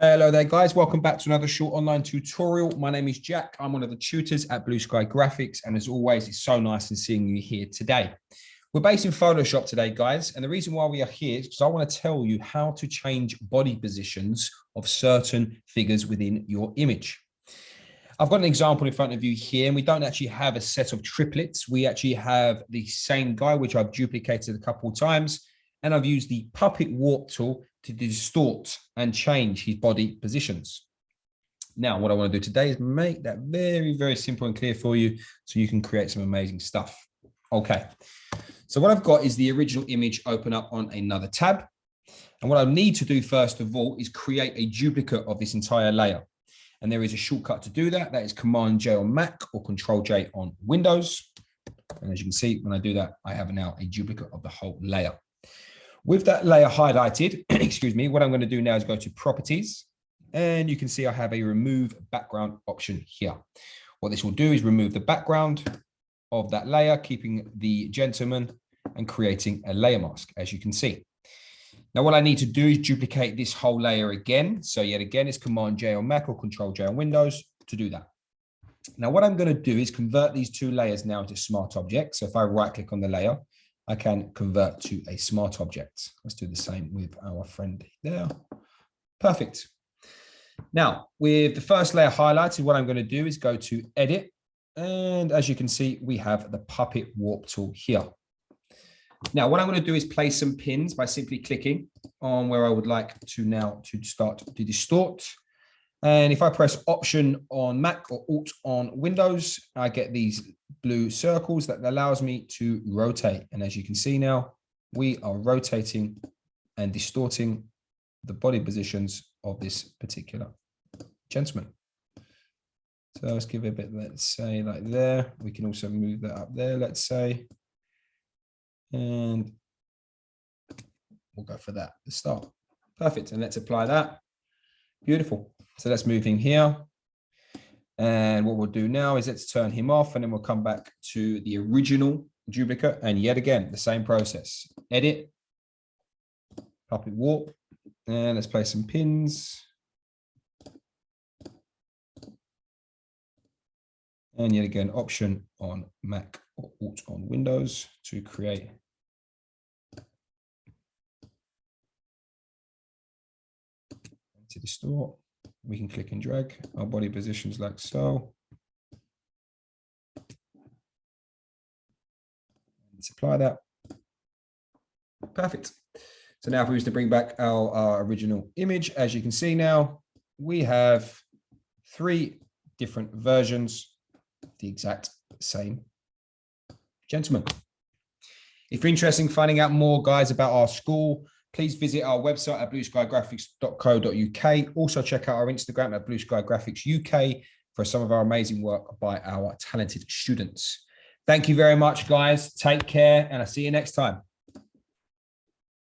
Hello there, guys. Welcome back to another short online tutorial. My name is Jack. I'm one of the tutors at Blue Sky Graphics. And as always, it's so nice in seeing you here today. We're based in Photoshop today, guys. And the reason why we are here is because I want to tell you how to change body positions of certain figures within your image. I've got an example in front of you here, and we don't actually have a set of triplets. We actually have the same guy, which I've duplicated a couple of times. And I've used the puppet warp tool to distort and change his body positions. Now, what I want to do today is make that very, very simple and clear for you so you can create some amazing stuff. Okay, so what I've got is the original image open up on another tab. And what I need to do first of all is create a duplicate of this entire layer. And there is a shortcut to do that. That is Command J on Mac or Control J on Windows. And as you can see, when I do that, I have now a duplicate of the whole layer. With that layer highlighted, excuse me, what I'm going to do now is go to Properties, and you can see I have a Remove Background option here. What this will do is remove the background of that layer, keeping the gentleman and creating a layer mask, as you can see. Now, what I need to do is duplicate this whole layer again. So yet again, it's Command J on Mac or Control J on Windows to do that. Now, what I'm going to do is convert these two layers now into smart objects. So if I right click on the layer, I can convert to a smart object. Let's do the same with our friend there. Perfect. Now, with the first layer highlighted, what I'm going to do is go to Edit. And as you can see, we have the Puppet Warp tool here. Now, what I'm going to do is place some pins by simply clicking on where I would like to now to start to distort. And if I press Option on Mac or Alt on Windows, I get these blue circles that allows me to rotate. And as you can see now, we are rotating and distorting the body positions of this particular gentleman. So let's give it a bit, let's say like there. We can also move that up there, let's say. And we'll go for that at the start. Perfect. And let's apply that. Beautiful. So let's move in here. And what we'll do now is let's turn him off, and then we'll come back to the original duplicate. And yet again, the same process. Edit, puppet warp, and let's place some pins. And yet again, Option on Mac or Alt on Windows to create. To distort, we can click and drag our body positions like so. Let's apply that. Perfect. So now if we was to bring back our original image, as you can see now, we have three different versions of the exact same gentleman. If you're interested in finding out more, guys, about our school, please visit our website at blueskygraphics.co.uk. Also check out our Instagram at blueskygraphics.uk for some of our amazing work by our talented students. Thank you very much, guys. Take care, and I'll see you next time.